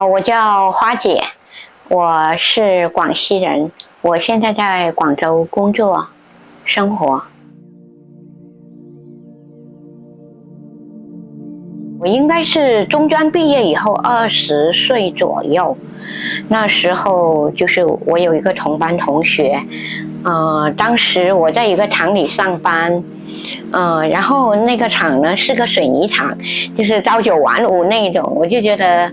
我叫花姐，我是广西人，我现在在广州工作、生活。我应该是中专毕业以后20岁左右，那时候就是我有一个同班同学，当时我在一个厂里上班，然后那个厂呢是个水泥厂，就是朝九晚五那种，我就觉得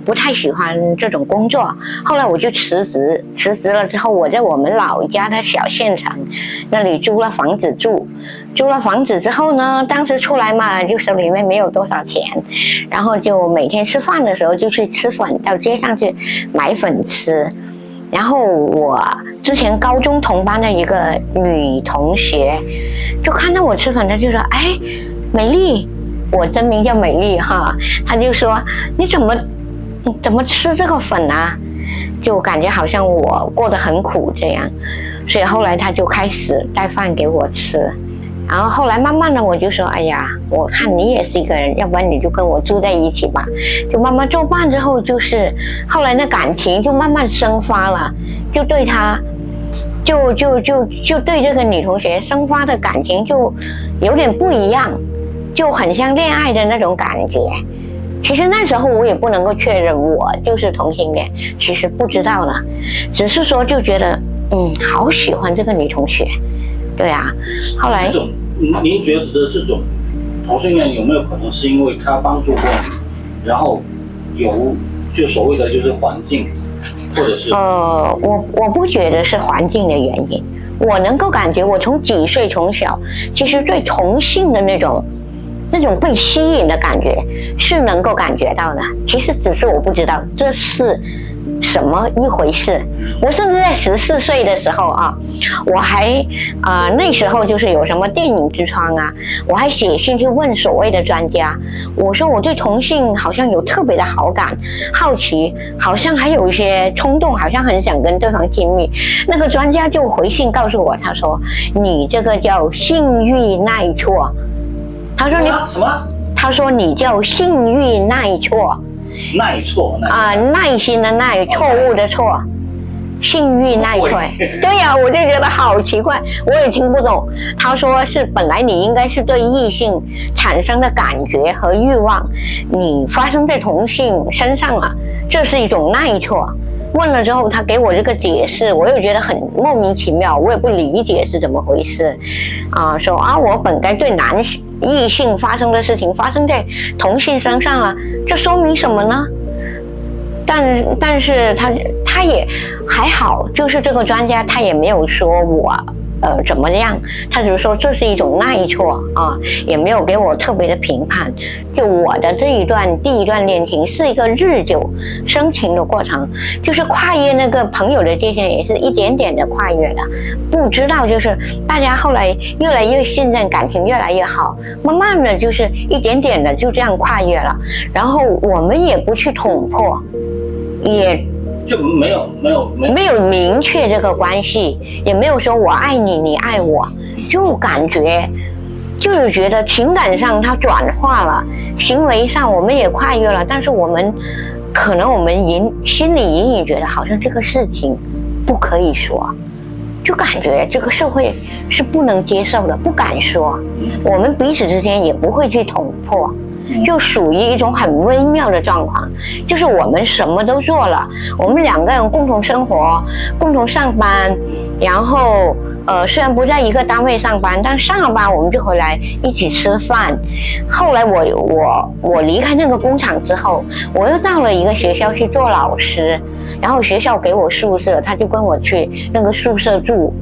不太喜欢这种工作。后来我就辞职了之后，我在我们老家的小县城那里租了房子住。租了房子之后呢，当时出来嘛，就手里面没有多少钱，然后就每天吃饭的时候就去吃粉，到街上去买粉吃。然后我之前高中同班的一个女同学就看到我吃粉，她就说：“哎，美丽，我真名叫美丽哈。”她就说：“你怎么吃这个粉啊？”就感觉好像我过得很苦这样，所以后来她就开始带饭给我吃。然后后来慢慢的我就说：“哎呀，我看你也是一个人，要不然你就跟我住在一起吧。”就慢慢做饭之后，就是后来的感情就慢慢生发了，就对他，就对这个女同学生发的感情就有点不一样，就很像恋爱的那种感觉。其实那时候我也不能够确认我就是同性恋，其实不知道的，只是说就觉得好喜欢这个女同学。对啊，后来您觉得这种同性恋有没有可能是因为他帮助过你，然后就所谓的就是环境，或者是我不觉得是环境的原因，我能够感觉我从几岁从小，其实对同性的那种被吸引的感觉是能够感觉到的，其实只是我不知道这是什么一回事。我甚至在14岁的时候啊，我还那时候就是有什么电影之窗啊，我还写信去问所谓的专家，我说我对同性好像有特别的好感、好奇，好像还有一些冲动，好像很想跟对方亲密。那个专家就回信告诉我，他说你这个叫性欲耐挫。他说你什么？他说你叫性欲耐挫。耐挫耐心的耐，错误的错，性欲耐挫。对呀，我就觉得好奇怪，我也听不懂。他说是本来你应该是对异性产生的感觉和欲望，你发生在同性身上了，这是一种耐挫。问了之后，他给我这个解释，我又觉得很莫名其妙，我也不理解是怎么回事。说我本该对异性发生的事情发生在同性身上了，这说明什么呢？但是他也还好，就是这个专家他也没有说我怎么样，他只是说这是一种耐挫也没有给我特别的评判。就我的第一段恋情是一个日久生情的过程，就是跨越那个朋友的界限，也是一点点的跨越的。不知道就是大家后来越来越信任，感情越来越好，慢慢的就是一点点的就这样跨越了。然后我们也不去捅破，也就没有明确这个关系，也没有说我爱你你爱我，就感觉就是觉得情感上它转化了，行为上我们也跨越了，但是我们心里隐隐觉得好像这个事情不可以说，就感觉这个社会是不能接受的，不敢说，我们彼此之间也不会去捅破，就属于一种很微妙的状况，就是我们什么都做了，我们两个人共同生活，共同上班，然后虽然不在一个单位上班，但上了班我们就回来一起吃饭。后来我离开那个工厂之后，我又到了一个学校去做老师，然后学校给我宿舍，他就跟我去那个宿舍住，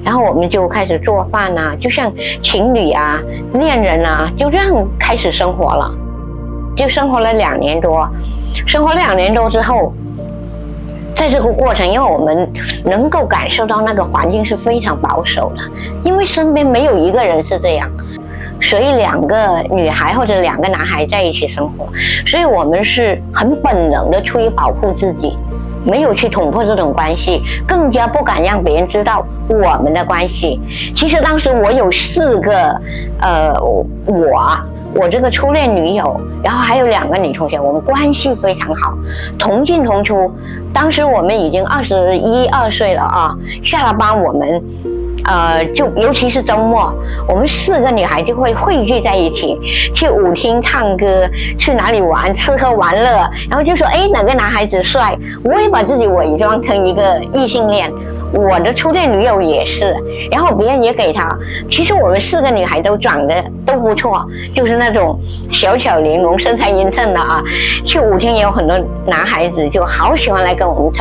然后我们就开始做饭啊，就像情侣啊、恋人啊，就这样开始生活了。就生活了2年多，生活2年多之后，在这个过程，因为我们能够感受到那个环境是非常保守的，因为身边没有一个人是这样，所以2个女孩或者2个男孩在一起生活，所以我们是很本能的出于保护自己，没有去捅破这种关系，更加不敢让别人知道我们的关系。其实当时我有4个我这个初恋女友，然后还有2个女同学，我们关系非常好，同进同出。当时我们已经21、22岁了啊，下了班我们。就尤其是周末，我们4个女孩就会汇聚在一起，去舞厅唱歌，去哪里玩，吃喝玩乐，然后就说，哎，哪个男孩子帅，我也把自己伪装成一个异性恋，我的初恋女友也是，然后别人也给他。其实我们4个女孩都长得都不错，就是那种小巧玲珑、身材匀称的啊。去舞厅也有很多男孩子就好喜欢来跟我们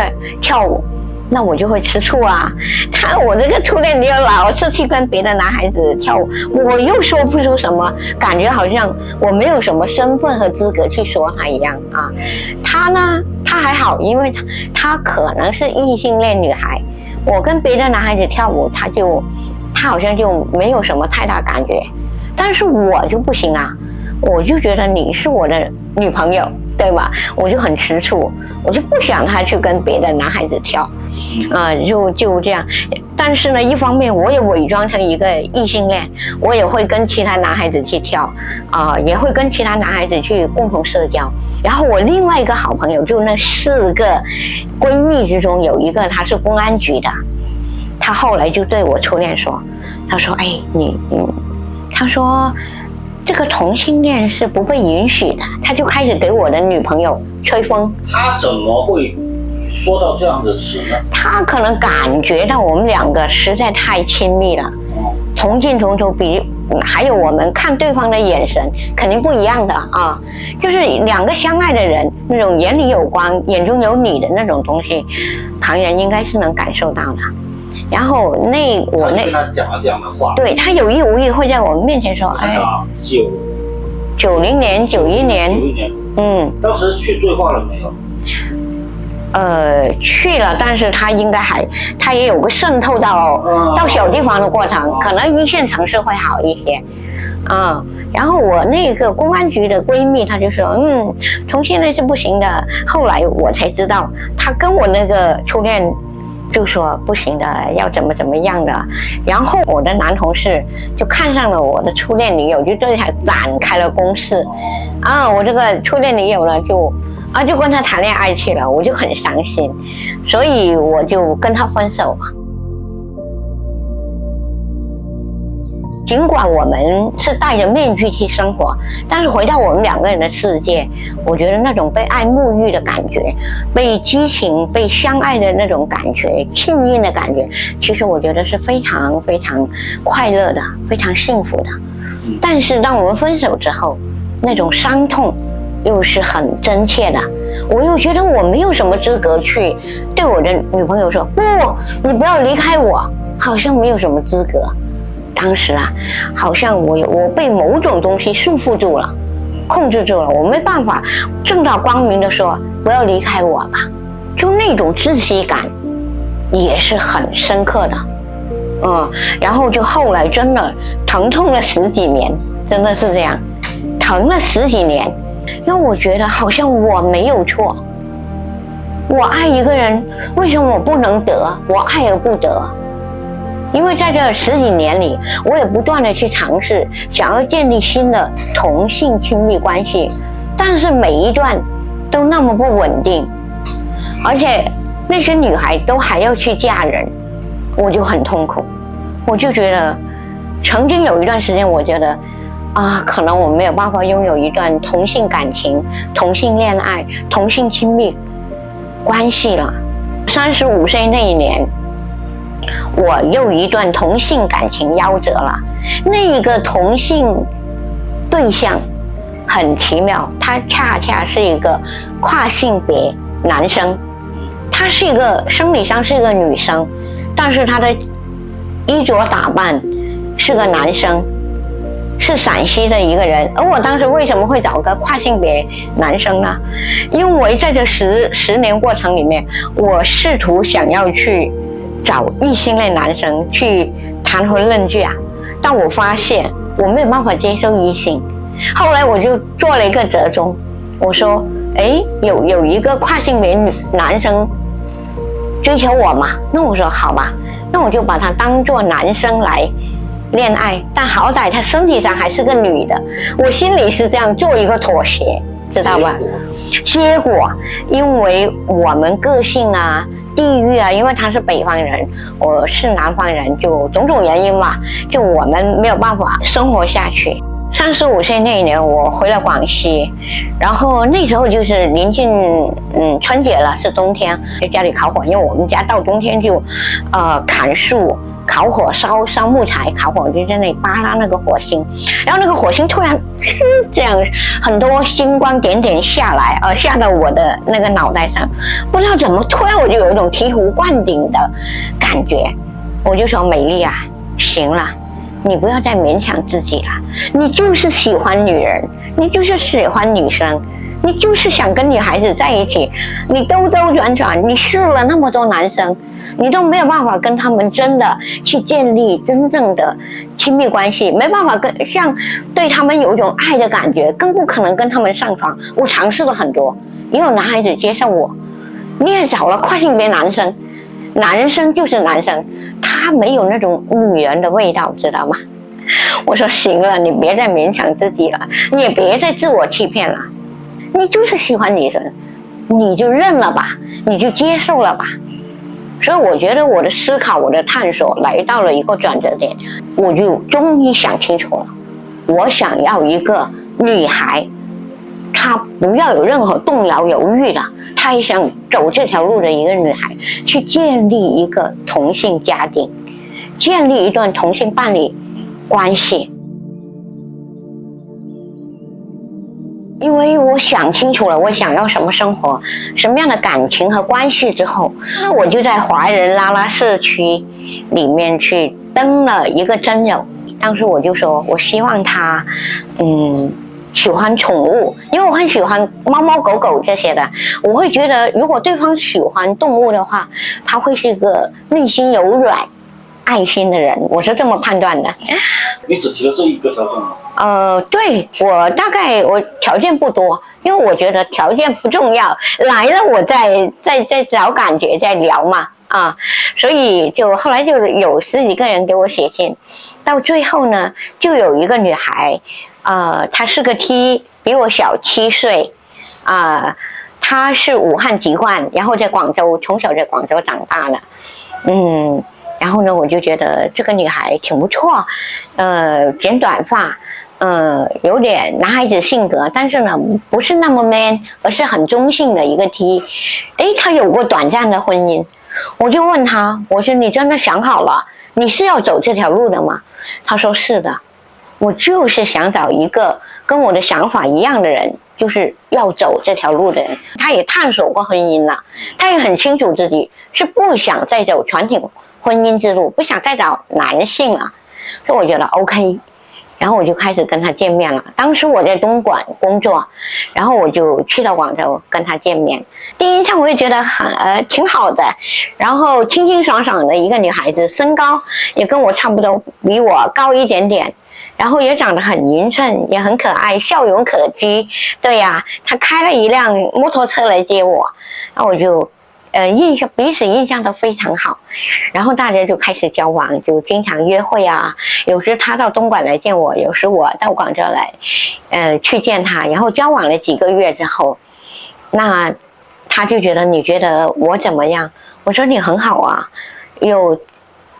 跳舞。那我就会吃醋啊！看我这个初恋女友老是去跟别的男孩子跳舞，我又说不出什么，感觉好像我没有什么身份和资格去说她一样啊。她呢，她还好，因为她可能是异性恋女孩，我跟别的男孩子跳舞，她好像就没有什么太大感觉，但是我就不行啊，我就觉得你是我的女朋友。对吧？我就很吃醋，我就不想他去跟别的男孩子跳，就这样。但是呢，一方面我也伪装成一个异性恋，我也会跟其他男孩子去跳，也会跟其他男孩子去共同社交。然后我另外一个好朋友，就那4个闺蜜之中有一个她是公安局的，她后来就对我初恋说，她说，哎，她说。这个同性恋是不被允许的，他就开始给我的女朋友吹风。他怎么会说到这样的词呢？他可能感觉到我们2个实在太亲密了，同进同出，还有我们看对方的眼神肯定不一样的啊，就是2个相爱的人那种眼里有光、眼中有你的那种东西，旁人应该是能感受到的。然后我跟他讲了这样的话，对，他有意无意会在我们面前说，哎，90年、91年，当时去对话了没有？去了，但是他应该他也有个渗透到小地方的过程，可能1线城市会好一些，然后我那个公安局的闺蜜，她就说，同性恋是不行的。后来我才知道，她跟我那个初恋。就说不行的，要怎么样的，然后我的男同事就看上了我的初恋女友，就对他展开了攻势，我这个初恋女友呢就跟他谈恋爱去了，我就很伤心，所以我就跟他分手了。尽管我们是戴着面具去生活，但是回到我们2个人的世界，我觉得那种被爱沐浴的感觉，被激情、被相爱的那种感觉，沁晕的感觉，其实我觉得是非常非常快乐的，非常幸福的。但是当我们分手之后，那种伤痛又是很真切的，我又觉得我没有什么资格去对我的女朋友说，不，你不要离开我，好像没有什么资格。当时好像我被某种东西束缚住了，控制住了，我没办法正大光明的说不要离开我吧，就那种窒息感也是很深刻的，然后就后来真的疼痛了10几年，真的是这样，疼了10几年，因为我觉得好像我没有错，我爱一个人，为什么我不能得？我爱而不得。因为在这10几年里，我也不断的去尝试，想要建立新的同性亲密关系，但是每一段都那么不稳定，而且那些女孩都还要去嫁人，我就很痛苦。我就觉得，曾经有一段时间，我觉得可能我没有办法拥有一段同性感情、同性恋爱、同性亲密关系了。35岁那一年，我又一段同性感情夭折了。那一个同性对象很奇妙，他恰恰是一个跨性别男生，他是一个生理上是一个女生，但是他的衣着打扮是个男生，是陕西的一个人。而我当时为什么会找个跨性别男生呢？因为在这十年过程里面，我试图想要去找异性恋男生去谈婚论嫁，但我发现我没有办法接受异性。后来我就做了一个折中，我说有一个跨性别男生追求我嘛，那我说好吧，那我就把他当作男生来恋爱，但好歹她身体上还是个女的，我心里是这样做一个妥协，知道吧？结果因为我们个性啊、地域啊，因为他是北方人，我是南方人，就种种原因嘛，就我们没有办法生活下去。35岁那一年，我回了广西，然后那时候就是临近春节了，是冬天，在家里烤火，因为我们家到冬天就砍树、烤火、烧木材、烤火，就在那里扒拉那个火星，然后那个火星突然这样很多星光点点下来，下到我的那个脑袋上，不知道怎么突然我就有一种醍醐灌顶的感觉，我就说美丽啊，行了。你不要再勉强自己了，你就是喜欢女人，你就是喜欢女生，你就是想跟女孩子在一起，你兜兜转转，你试了那么多男生，你都没有办法跟他们真的去建立真正的亲密关系，没办法像对他们有一种爱的感觉，更不可能跟他们上床。我尝试了很多，也有男孩子接受我，你也找了跨性别男生，男生就是男生，他没有那种女人的味道，知道吗？我说行了，你别再勉强自己了，你也别再自我欺骗了，你就是喜欢女生，你就认了吧，你就接受了吧。所以我觉得我的思考，我的探索来到了一个转折点，我就终于想清楚了，我想要一个女孩，她不要有任何动摇犹豫的，她也想走这条路的一个女孩，去建立一个同性家庭，建立一段同性伴侣关系。因为我想清楚了我想要什么生活，什么样的感情和关系之后，那我就在华人拉拉社区里面去登了一个真友。当时我就说我希望他喜欢宠物，因为我很喜欢猫猫狗狗这些的，我会觉得如果对方喜欢动物的话，他会是一个内心柔软爱心的人，我是这么判断的。你只提了这一个条件吗？对，我大概我条件不多，因为我觉得条件不重要，来了我再找感觉再聊嘛啊，所以就后来就有10几个人给我写信，到最后呢，就有一个女孩，她是个 T， 比我小7岁，她是武汉籍贯，然后在广州，从小在广州长大的，然后呢，我就觉得这个女孩挺不错，剪短发，有点男孩子性格，但是呢，不是那么 man， 而是很中性的一个 T。她有过短暂的婚姻，我就问她，我说你真的想好了，你是要走这条路的吗？她说是的，我就是想找一个跟我的想法一样的人，就是要走这条路的人。她也探索过婚姻了，她也很清楚自己是不想再走传统婚姻之路，不想再找男性了，所以我觉得 OK， 然后我就开始跟他见面了。当时我在东莞工作，然后我就去到广州跟他见面。第一印象我也觉得挺好的，然后清清爽爽的一个女孩子，身高也跟我差不多，比我高一点点，然后也长得很匀称，也很可爱，笑容可掬。对呀，她开了一辆摩托车来接我，然后我就彼此印象都非常好，然后大家就开始交往，就经常约会啊。有时他到东莞来见我，有时我到广州来，去见他。然后交往了几个月之后，那他就觉得你觉得我怎么样？我说你很好啊，又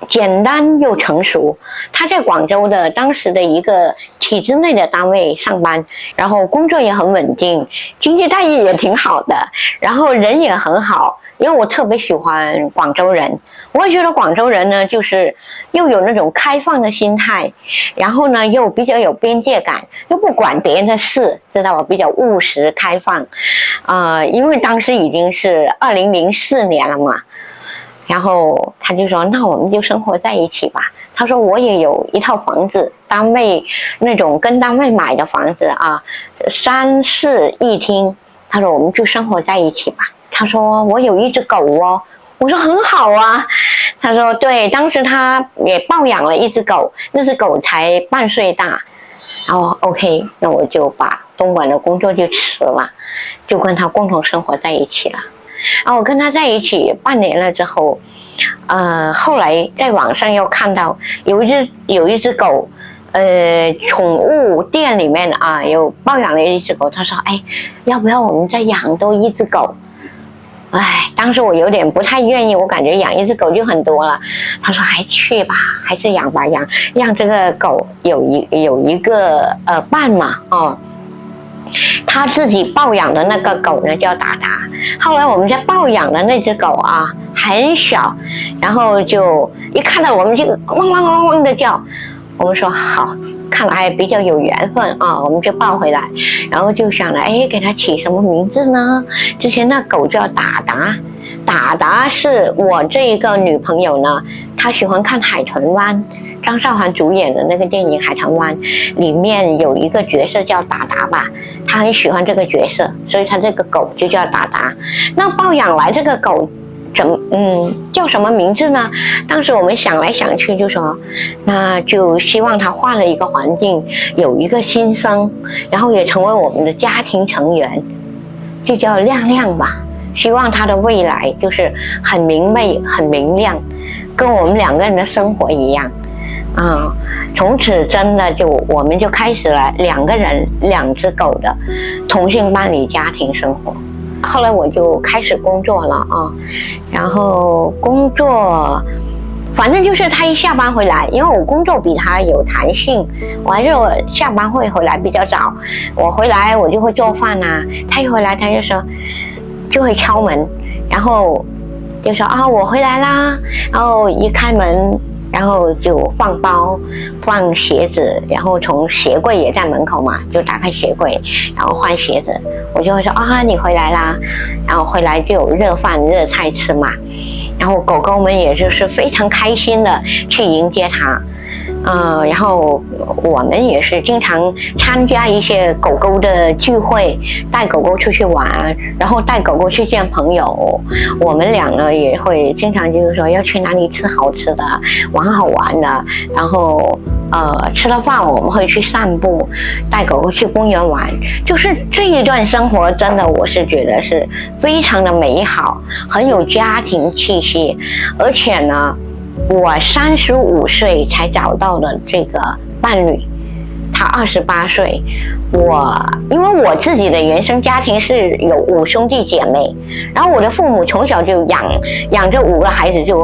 简单又成熟。他在广州的当时的一个体制内的单位上班，然后工作也很稳定，经济待遇也挺好的，然后人也很好。因为我特别喜欢广州人，我也觉得广州人呢，就是又有那种开放的心态，然后呢又比较有边界感，又不管别人的事，知道吧？比较务实开放，因为当时已经是2004年了嘛。然后他就说那我们就生活在一起吧。他说我也有一套房子，单位那种跟单位买的房子啊，3室1厅。他说我们就生活在一起吧。他说我有一只狗哦。我说很好啊。他说对，当时他也抱养了一只狗，那只狗才半岁大。然后 OK， 那我就把东莞的工作就辞了，就跟他共同生活在一起了。然后我跟他在一起半年了之后，后来在网上又看到有一只狗，宠物店里面啊有抱养了一只狗，他说，哎，要不要我们再养多一只狗？哎，当时我有点不太愿意，我感觉养一只狗就很多了。他说还去吧，还是养吧，让这个狗有一个伴嘛，哦。他自己抱养的那个狗呢叫达达，后来我们家抱养的那只狗啊很小，然后就一看到我们就汪汪汪汪的叫，我们说好，看来还比较有缘分啊，我们就抱回来，然后就想了，哎，给它起什么名字呢？之前那狗叫达达，达达是我这一个女朋友呢，她喜欢看《海豚湾》，张韶涵主演的那个电影《海豚湾》里面有一个角色叫达达吧，她很喜欢这个角色，所以她这个狗就叫达达。那抱养来这个狗叫什么名字呢？当时我们想来想去就说，那就希望他换了一个环境，有一个新生，然后也成为我们的家庭成员，就叫亮亮吧。希望他的未来就是很明媚很明亮，跟我们两个人的生活一样啊。从此真的我们就开始了2个人2只狗的同性伴侣家庭生活。后来我就开始工作了啊，然后工作反正就是他一下班回来，因为我工作比他有弹性，我还是我下班会回来比较早，我回来我就会做饭啊，他一回来他就会敲门，然后就说啊我回来啦，然后一开门然后就放包放鞋子，然后从鞋柜也在门口嘛，就打开鞋柜然后换鞋子，我就会说啊你回来啦，然后回来就有热饭热菜吃嘛，然后狗狗们也就是非常开心的去迎接他，然后我们也是经常参加一些狗狗的聚会，带狗狗出去玩，然后带狗狗去见朋友，我们俩呢也会经常就是说要去哪里吃好吃的，玩好玩的，然后吃了饭我们会去散步，带狗狗去公园玩，就是这一段生活真的我是觉得是非常的美好，很有家庭气息，而且呢我35岁才找到的这个伴侣，他28岁，因为我自己的原生家庭是有5兄弟姐妹，然后我的父母从小就养这5个孩子，就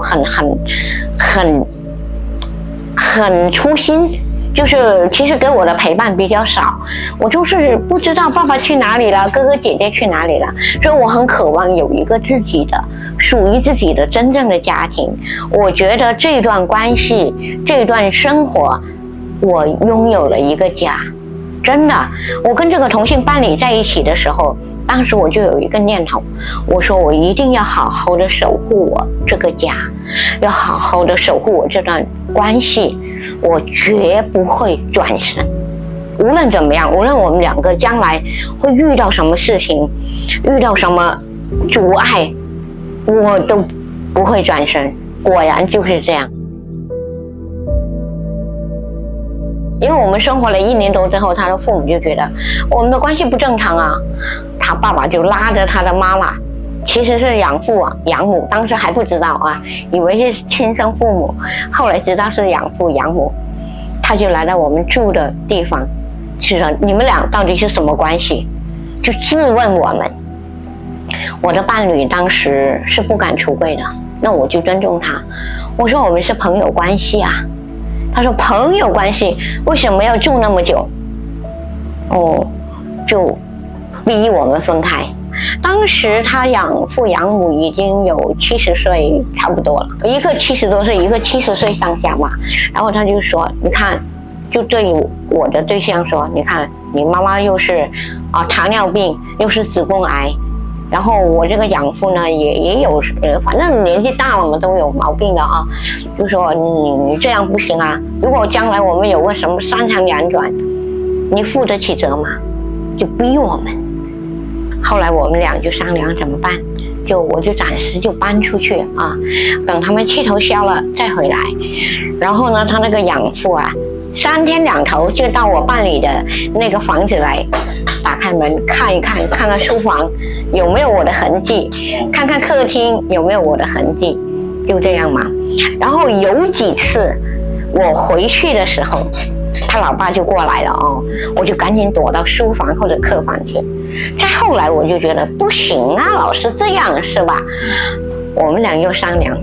很粗心，就是其实给我的陪伴比较少，我就是不知道爸爸去哪里了，哥哥姐姐去哪里了，所以我很渴望有一个自己的属于自己的真正的家庭。我觉得这段关系这段生活我拥有了一个家，真的，我跟这个同性伴侣在一起的时候，当时我就有一个念头，我说我一定要好好的守护我这个家，要好好的守护我这段关系，我绝不会转身。无论怎么样，无论我们2个将来会遇到什么事情，遇到什么阻碍，我都不会转身。果然就是这样。因为我们生活了1年多之后，他的父母就觉得我们的关系不正常啊，他爸爸就拉着他的妈妈，其实是养父养母，当时还不知道啊，以为是亲生父母，后来知道是养父养母，他就来到我们住的地方，就说你们俩到底是什么关系，就质问我们。我的伴侣当时是不敢出柜的，那我就尊重他，我说我们是朋友关系啊。他说朋友关系为什么要住那么久？就逼我们分开。当时他养父养母已经有70岁差不多了，一个70多岁，一个70岁上下嘛。然后他就说，你看，就对我的对象说，你看你妈妈又是糖尿病，又是子宫癌，然后我这个养父呢也有反正年纪大了嘛，都有毛病的啊，就说你这样不行啊，如果将来我们有个什么3长2短，你负得起责吗？就逼我们。后来我们俩就商量怎么办，我就暂时就搬出去啊，等他们气头消了再回来。然后呢，他那个养父啊3天2头就到我伴侣的那个房子来，打开门看一看，看看书房有没有我的痕迹，看看客厅有没有我的痕迹，就这样嘛。然后有几次我回去的时候，他老爸就过来了哦，我就赶紧躲到书房或者客房去。再后来我就觉得不行啊，老是这样是吧？我们俩又商量，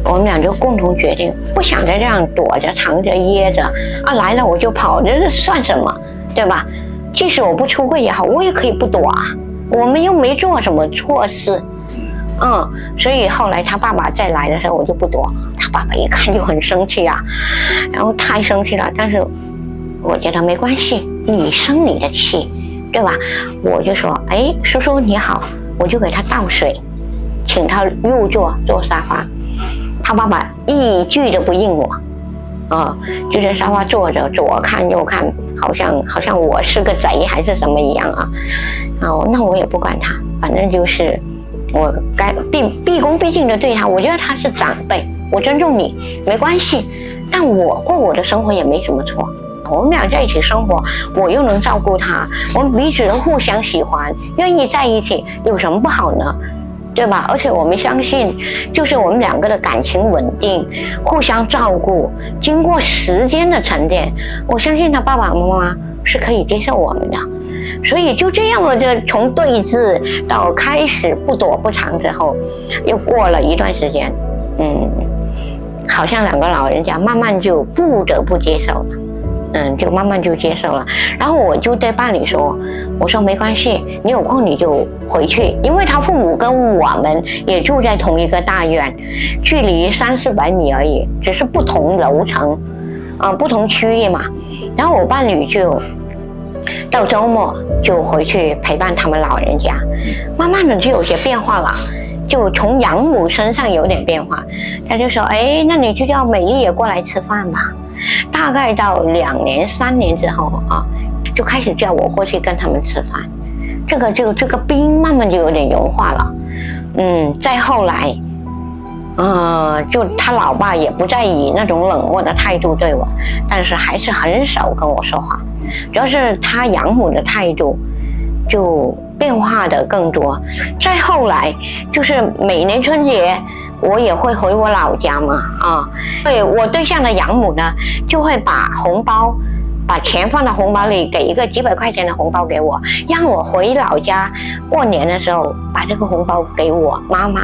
我们俩就共同决定，不想再这样躲着、藏着、掖着啊，来了我就跑，这算什么，对吧？即使我不出柜也好，我也可以不躲啊，我们又没做什么错事。所以后来他爸爸再来的时候，我就不躲。他爸爸一看就很生气啊，然后太生气了。但是我觉得没关系，你生你的气，对吧？我就说，哎，叔叔你好，我就给他倒水，请他入坐沙发。他爸爸一句都不应我，就在沙发坐着，左看右看，好像我是个贼还是什么一样啊。那我也不管他，反正就是我该毕恭毕敬的对他，我觉得他是长辈，我尊重你，没关系。但我过我的生活也没什么错。我们俩在一起生活，我又能照顾他，我们彼此都互相喜欢，愿意在一起，有什么不好呢？对吧？而且我们相信，就是我们两个的感情稳定，互相照顾，经过时间的沉淀，我相信他爸爸妈妈是可以接受我们的。所以就这样，我就从对峙到开始不躲不藏之后，又过了一段时间，好像两个老人家慢慢就不得不接受了。就慢慢就接受了。然后我就对伴侣说，我说没关系，你有空你就回去，因为他父母跟我们也住在同一个大院，距离300-400米而已，只是不同楼层，不同区域嘛。然后我伴侣就到周末就回去陪伴他们老人家，慢慢的就有些变化了。就从养母身上有点变化，他就说，哎，那你就叫美丽也过来吃饭吧。大概到2年3年之后就开始叫我过去跟他们吃饭，这个冰慢慢就有点融化了。再后来就他老爸也不再以那种冷漠的态度对我，但是还是很少跟我说话，主要是他养母的态度就变化的更多。再后来就是每年春节我也会回我老家嘛，对我对象的养母呢，就会把钱放到红包里，给一个几百块钱的红包给我，让我回老家过年的时候把这个红包给我妈妈，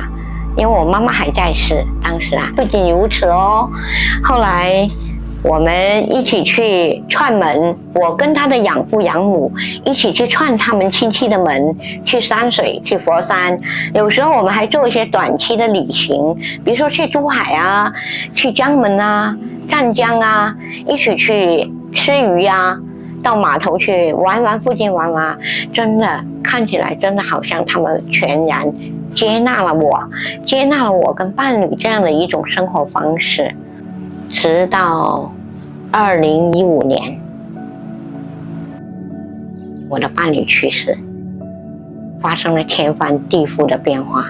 因为我妈妈还在世，当时不仅如此后来我们一起去串门，我跟他的养父养母一起去串他们亲戚的门，去山水，去佛山，有时候我们还做一些短期的旅行，比如说去珠海去江门湛江一起去吃鱼到码头去玩附近玩，真的看起来真的好像他们全然接纳了我跟伴侣这样的一种生活方式。直到2015年，我的伴侣去世，发生了天翻地覆的变化。